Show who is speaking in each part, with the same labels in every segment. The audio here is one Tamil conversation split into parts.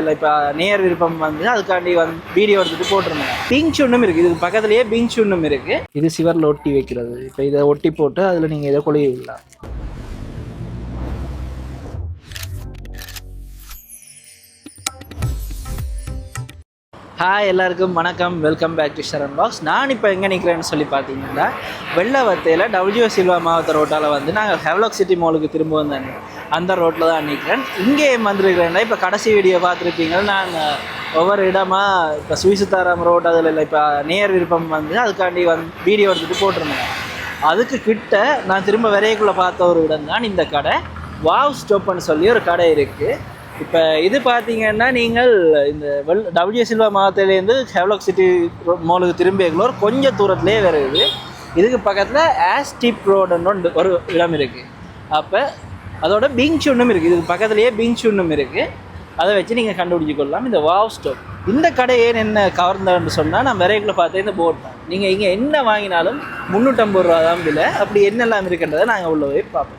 Speaker 1: இல்லை இப்போ நேர் விருப்பம் வந்து அதுக்காண்டி வீடியோ எடுத்துகிட்டு போட்டிருந்தேன். பிங்க் ஒன்றும் இருக்குது, இதுக்கு பக்கத்துலேயே பிங்க் ஒன்றும் இருக்குது. இது சிவரில் ஒட்டி வைக்கிறது. இப்போ இதை ஒட்டி போட்டு அதில் நீங்கள் இதை கொழுவிடலாம். ஹாய் எல்லாருக்கும் வணக்கம், welcome back to Sharan box. நான் இப்போ எங்கே நிற்கிறேன்னு சொல்லி பார்த்தீங்கன்னா வெள்ளவத்தையில் டபிள்யூ சில்வா மாவட்ட ரோட்டால் வந்து நாங்கள் ஹெவ்லாக் சிட்டி மாலுக்கு திரும்ப வந்தேன். அந்த ரோட்டில் தான் நிற்கிறேன். இங்கே வந்துருக்கிறேன்னா இப்போ கடைசி வீடியோ பார்த்துருப்பீங்க. நான் ஒவ்வொரு இடமா இப்போ சுவிசுத்தாராம் ரோட் அதில் இல்லை இப்போ நேர் விருப்பம் வந்து அதுக்காண்டி வீடியோ எடுத்துகிட்டு போட்டிருந்தேன். அதுக்கு கிட்ட நான் திரும்ப விரைக்குள்ளே பார்த்த ஒரு இடம் தான் இந்த கடை. வாவ் ஸ்டாப்னு சொல்லி ஒரு கடை இருக்குது. இப்போ இது பார்த்தீங்கன்னா நீங்கள் இந்த டபிள்யூ சில்வா மாவட்டத்திலேருந்து ஹெவ்லாக் சிட்டி மாலுக்கு திரும்பியங்களோர் கொஞ்சம் தூரத்துலேயே வருது. இதுக்கு பக்கத்தில் ஆஸ்டிப் ரோடுன்னு ஒரு இடம் இருக்குது. அப்போ அதோட பீச் ஒன்றும் இருக்குது, இதுக்கு பக்கத்துலேயே பீச் ஒன்றும் இருக்குது. அதை வச்சு நீங்கள் கண்டுபிடிச்சி கொள்ளலாம். இந்த வாவ் ஸ்டாப் இந்த கடை ஏன் என்ன கவர்ந்தான்னு சொன்னால், நான் விரைவில் பார்த்தேன் இந்த போர்ட் தான். நீங்கள் இங்கே என்ன வாங்கினாலும் 350 ரூபா தான் விலை. அப்படி என்னெல்லாம் இருக்குன்றதை நாங்கள் உள்ள போய் பார்ப்போம்.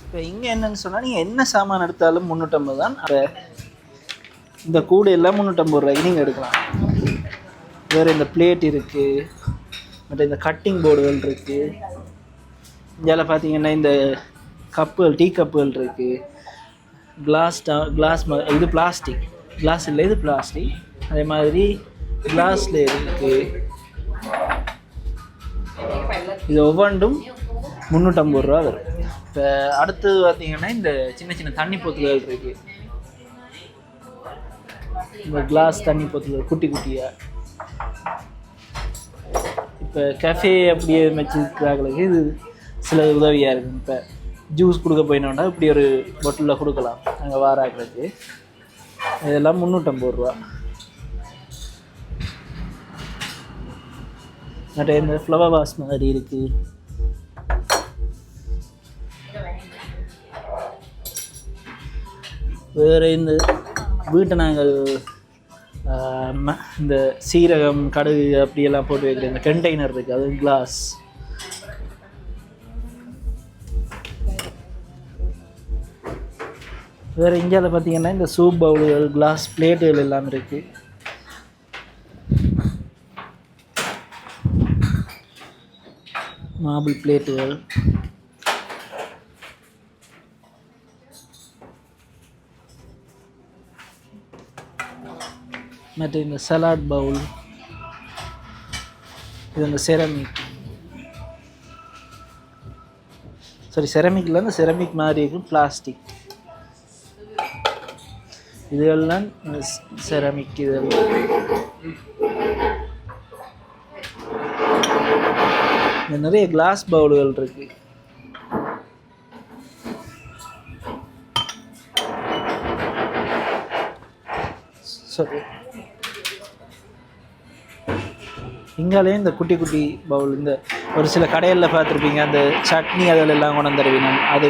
Speaker 1: இப்போ இங்கே என்னன்னு சொன்னால், நீங்கள் என்ன சாமான் எடுத்தாலும் 350 தான். அப்போ இந்த கூடை எல்லாம் 350 ரூபாய்க்கு நீங்கள் எடுக்கலாம். வேறு இந்த பிளேட் இருக்குது, மற்ற இந்த கட்டிங் போர்டுகள் இருக்குது. இதில் பார்த்தீங்கன்னா இந்த கப்புகள், டீ கப்புகள் இருக்குது. கிளாஸ் இது பிளாஸ்டிக், கிளாஸ் இல்லை இது பிளாஸ்டிக். அதே மாதிரி கிளாஸில் இருக்குது. இது ஒவ்வொன்றும் 350 ரூபா வரும். இப்போ அடுத்தது பார்த்தீங்கன்னா இந்த சின்ன சின்ன தண்ணி போத்துகள் இருக்குது. இந்த கிளாஸ் தண்ணி போத்துகள் குட்டி குட்டியாக. இப்போ கஃபே அப்படியே வச்சுருக்காங்களுக்கு இது சில உதவியாக இருக்குது. இப்போ ஜூஸ் கொடுக்க போயினோன்னா இப்படி ஒரு பொட்டிலில் கொடுக்கலாம் அங்கே வாராக்களுக்கு. இதெல்லாம் 350 ரூபா. நிறைய இந்த ஃப்ளவர் வாஷ் மாதிரி இருக்குது. வேறு இந்த வீட்டை நாங்கள் இந்த சீரகம், கடுகு அப்படியெல்லாம் போட்டு வைக்கிற இந்த கண்டெய்னர் இருக்குது, அது கிளாஸ். வேறு இந்தியாவில் பார்த்தீங்கன்னா இந்த சூப் பவுலுகள், கிளாஸ் பிளேட்டுகள் எல்லாம் இருக்குது. மார்பிள் பிளேட்டுகள். மற்ற இந்த சலாட் பவுல், இது இந்த செரமிக். சாரி, செரமிக்கில் இந்த செரமிக் மாதிரி இருக்கும் பிளாஸ்டிக். இதெல்லாம் செரமிக். இதெல்லாம் நிறைய கிளாஸ் பவுல்கள் இருக்குது. சரி, இங்காலேயும் இந்த குட்டி குட்டி பவுல், இந்த ஒரு சில கடைகளில் பார்த்துருப்பீங்க அந்த சட்னி அதில் எல்லாம் கொண்டு வந்துடுவீங்க. அது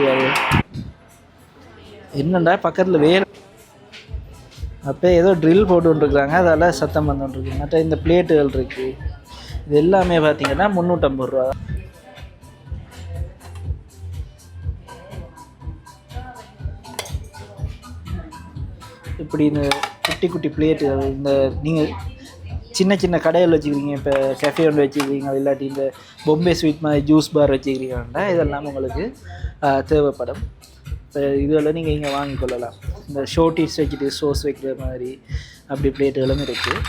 Speaker 1: என்னண்டா பக்கத்தில் வேறு அப்போ ஏதோ ட்ரில் போட்டுருக்குறாங்க, அதெல்லாம் சத்தம் வந்துட்டுருக்கு. மற்ற இந்த பிளேட்டுகள் இருக்குது. இது எல்லாமே பார்த்தீங்கன்னா 350 ரூபா. இப்படி இந்த குட்டி குட்டி பிளேட்டுகள், இந்த நீங்கள் சின்ன சின்ன கடையில் வச்சுக்கிறீங்க, இப்போ கஃபே ஒன்று வச்சுக்கிறீங்க, இல்லாட்டி இந்த பொம்பே ஸ்வீட் மாதிரி ஜூஸ் பார் வச்சுக்கிறீங்கன்னா இதெல்லாம் உங்களுக்கு தேவைப்படும். இப்போ இதெல்லாம் நீங்கள் இங்கே வாங்கி கொள்ளலாம். இந்த ஷோட்டீஸ் வச்சுட்டு சோஸ் வைக்கிற மாதிரி அப்படி பிளேட்டுகளும் இருக்குது.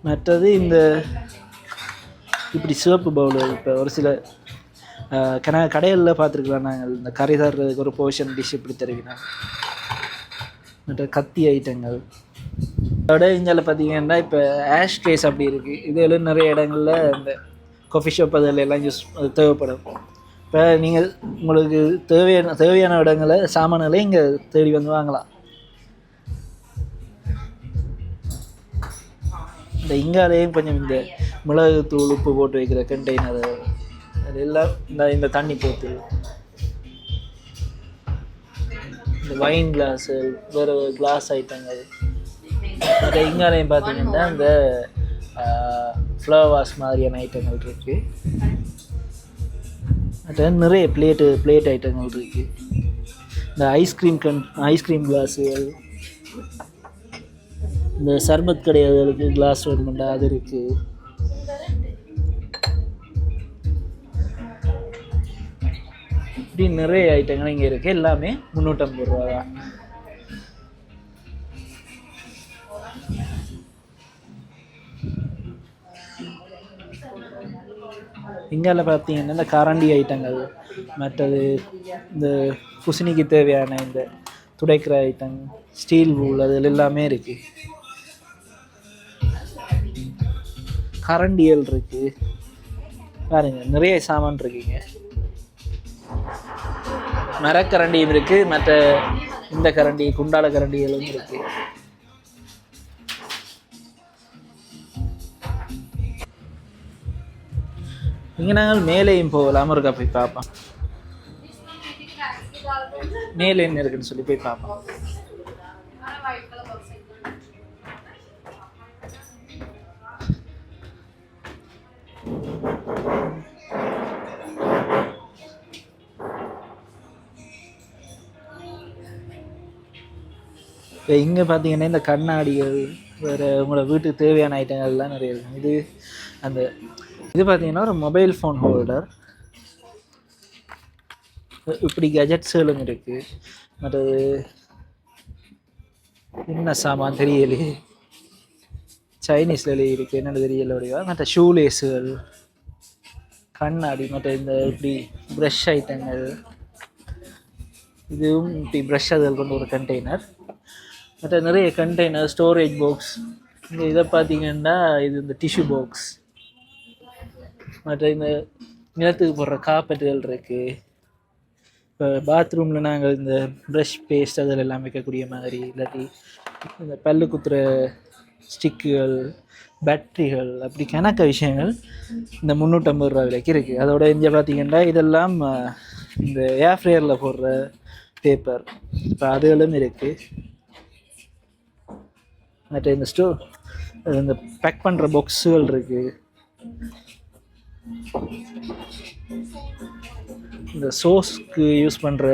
Speaker 1: மற்றது இந்த இப்படி சிவப்பு பவுல். இப்போ ஒரு சில கடைகளில் பார்த்துருக்கலாம் நாங்கள் இந்த கறி தர்றதுக்கு ஒரு போர்ஷன் டிஷ் இப்படி தருவினா. மற்ற கத்தி ஐட்டங்கள். அதோட இந்தியாவில் பார்த்தீங்கன்னா இப்போ ஆஷ்ட்ரேஸ் அப்படி இருக்குது. இதெல்லாம் நிறைய இடங்களில் இந்த காஃபி ஷாப் அதில் எல்லாம் யூஸ் தேவைப்படும். இப்போ நீங்கள் உங்களுக்கு தேவையான இடங்களை சாமான்களை இங்கே தேடி வந்து வாங்கலாம். இந்த இங்காலேயும் கொஞ்சம் இந்த மிளகுத்தூள், உப்பு போட்டு வைக்கிற கண்டெய்னர், அது எல்லாம் இந்த தண்ணி போத்து, இந்த வைன் கிளாஸு, வேறு கிளாஸ் ஐட்டங்கள். இங்காலையும் பார்த்தீங்கன்னா இந்த ஃப்ளவர்ஸ் மாதிரியான ஐட்டங்கள் இருக்குது. அது நிறைய பிளேட் ஐட்டங்கள் இருக்குது. இந்த ஐஸ்கிரீம் கிளாஸுகள், இந்த சர்பத் கடைகளுக்கு கிளாஸ் வேணுமெண்டா அது இருக்குது. இப்படி நிறைய ஐட்டங்கள் இங்கே இருக்குது. எல்லாமே 350 ரூபா தான். இங்கால பார்த்தீங்கன்னா இந்த கரண்டி ஐட்டங்கள், மற்றது இந்த குசினிக்கு தேவையான இந்த துடைக்கிற ஐட்டம், ஸ்டீல் வூல், அதில் எல்லாமே இருக்குது. கரண்டியல் இருக்குது பாருங்க, நிறைய சாமான் இருக்குங்க. மரக்கரண்டியும் இருக்குது, மற்ற இந்த கரண்டி குண்டால கரண்டிகளும் இருக்குது. இங்கே நாங்கள் மேலேயும் போகலாம், இருக்கா போய் பார்ப்போம். மேலே என்ன இருக்குன்னு சொல்லி போய் பார்ப்போம். இங்கே பார்த்தீங்கன்னா இந்த கண்ணாடிகள், வேறு உங்களோட வீட்டுக்கு தேவையான ஐட்டங்கள்லாம் நிறைய இருக்குது. இது பார்த்தீங்கன்னா ஒரு மொபைல் ஃபோன் ஹோல்டர். இப்படி கெஜெட்ஸுகளும் இருக்குது. மற்றது என்ன சாமான் தெரியலையே, சைனீஸில் இருக்குது, என்னென்னு தெரியல வடிவா. மற்ற ஷூலேஸுகள், கண்ணாடி, மற்ற இந்த இப்படி ப்ரஷ் ஐட்டங்கள். இதுவும் இப்படி ப்ரஷ் அதில் கொண்டு ஒரு கண்டெய்னர். மற்ற நிறைய கண்டெய்னர், ஸ்டோரேஜ் பாக்ஸ். இதை பார்த்தீங்கன்னா இது இந்த டிஷ்யூ பாக்ஸ். மற்ற இந்த நிலத்துக்கு போடுற காப்பெட்டுகள் இருக்குது. இப்போ பாத்ரூமில் நாங்கள் இந்த ப்ரஷ் பேஸ்ட் அதில் எல்லாம் வைக்கக்கூடிய மாதிரி, இல்லாட்டி இந்த பல்லு குத்துற ஸ்டிக்குகள், பேட்ரிகள், அப்படி கணக்க விஷயங்கள் இந்த 350 ரூபா விலைக்கு இருக்குது. அதோட இங்கே பார்த்தீங்கன்னா இதெல்லாம் இந்த ஏர் ஃப்ரையரில் போடுற பேப்பர், இப்போ அதுகளும் இருக்குது. மற்ற இந்த இந்த பேக் பண்ணுற பாக்ஸுகள் இருக்குது. இந்த சோஸ்க்கு யூஸ் பண்ணுற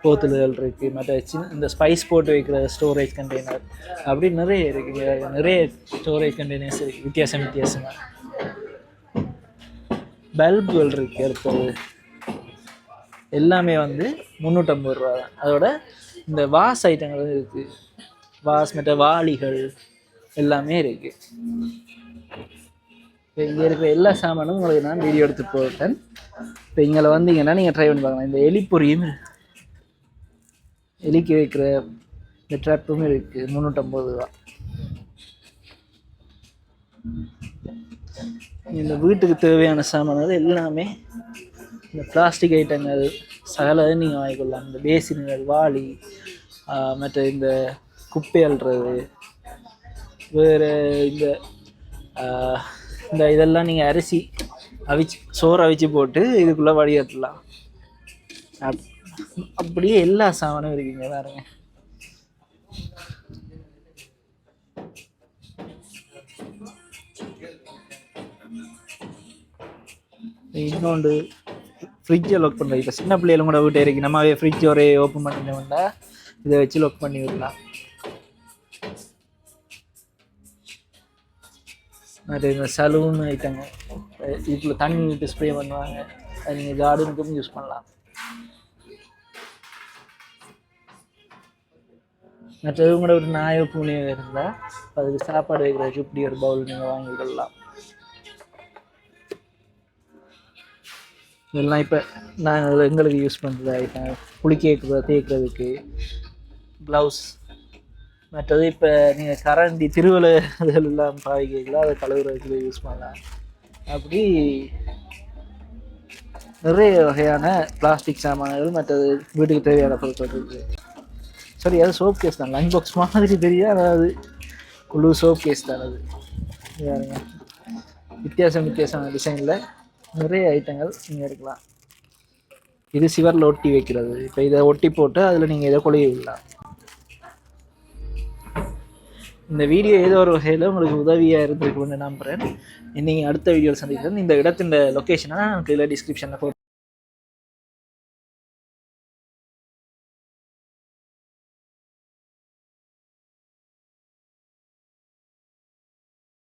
Speaker 1: போத்தல்கள் இருக்குது. மற்ற இந்த ஸ்பைஸ் போட்டு வைக்கிற ஸ்டோரேஜ் கண்டெய்னர், அப்படி நிறைய இருக்குது. நிறைய ஸ்டோரேஜ் கண்டெய்னர்ஸ் இருக்குது வித்தியாசமாக. பல்புகள் இருக்குது. அடுத்தது எல்லாமே 350 ரூபா தான். அதோட இந்த வாஸ் ஐட்டங்களும் இருக்குது. வாஸ், மற்ற வாளிகள் எல்லாமே இருக்குது. இப்போ இங்கே இருக்கிற எல்லா சாமானும் உங்களுக்கு நான் வீடியோ எடுத்து போட்டேன். இப்போ இங்கே வந்தீங்கன்னா நீங்கள் ட்ரை பண்ணி பார்க்கலாம். இந்த எலிப்பொரியும், எலிக்கு வைக்கிற இந்த ட்ராப்பும் இருக்குது. 350 ரூபா. இந்த வீட்டுக்கு தேவையான சாமான்கள் எல்லாமே, இந்த பிளாஸ்டிக் ஐட்டங்கள் சகல நீங்கள் வாங்கிக்கொள்ளலாம். இந்த பேசின்கள், வாளி, மற்ற இந்த குப்பை அள்ளுறது, வேறு இந்த இதெல்லாம் நீங்கள் அரிசி சோறு அவிச்சு போட்டு இதுக்குள்ளே வடிகட்டலாம். அப்படியே எல்லா சாமானும் இருக்குங்க பாருங்க. இன்னொன்று ஃப்ரிட்ஜை லாக் பண்ணுறது. இப்போ சின்ன பிள்ளைகளும் கூட வீட்டை இருக்கு, நம்ம ஃப்ரிட்ஜ் ஒரே ஓப்பன் பண்ணிட்டோம்னா இதை வச்சு லாக் பண்ணி விடலாம். அது இந்த சலூன் ஐட்டங்க, இதுக்குள்ள தண்ணி விட்டு ஸ்ப்ரே பண்ணுவாங்க, அது நீங்கள் கார்டனுக்கும் யூஸ் பண்ணலாம். மற்றது கூட ஒரு நாயோ பூனையோ இருந்தால் அதுக்கு சாப்பாடு வைக்கிறதுக்கு இப்படி ஒரு பவுல் நீங்கள் வாங்கிக்கலாம். இதெல்லாம் இப்போ நாங்கள் எங்களுக்கு யூஸ் பண்ணுறது ஐட்டம், குளிக்க தேய்க்கிறதுக்கு க்ளவுஸ். மற்றது இப்போ நீங்கள் கரண்டி திருவள்ளு அதுகள் எல்லாம் பாவிக்கலாம், அதை கழுவுறதுக்கு யூஸ் பண்ணலாம். அப்படி நிறைய வகையான பிளாஸ்டிக் சாமான்கள், மற்றது வீட்டுக்கு தேவையான பொருட்கள் இருக்குது. சரி, அது சோப் கேஸ் தான், லஞ்ச் பாக்ஸ் மாதிரி தெரியும். அதாவது குழு சோப் கேஸ் தான் அது. பாருங்க, வித்தியாசமான டிசைனில் நிறைய ஐட்டங்கள் இங்கே இருக்கலாம். இது சிவரில் ஒட்டி வைக்கிறது. இப்போ இதை ஒட்டி போட்டு அதில் நீங்கள் இதை கொழுவி விடலாம். இந்த வீடியோ ஏதோ ஒரு வகையில் உங்களுக்கு உதவியாக இருந்திருக்குன்னு நம்புகிறேன். நீங்கள் அடுத்த வீடியோவில் சந்திக்கிறேன். இந்த இடத்தின் லொக்கேஷனை நான் கீழே டிஸ்கிரிப்ஷனில்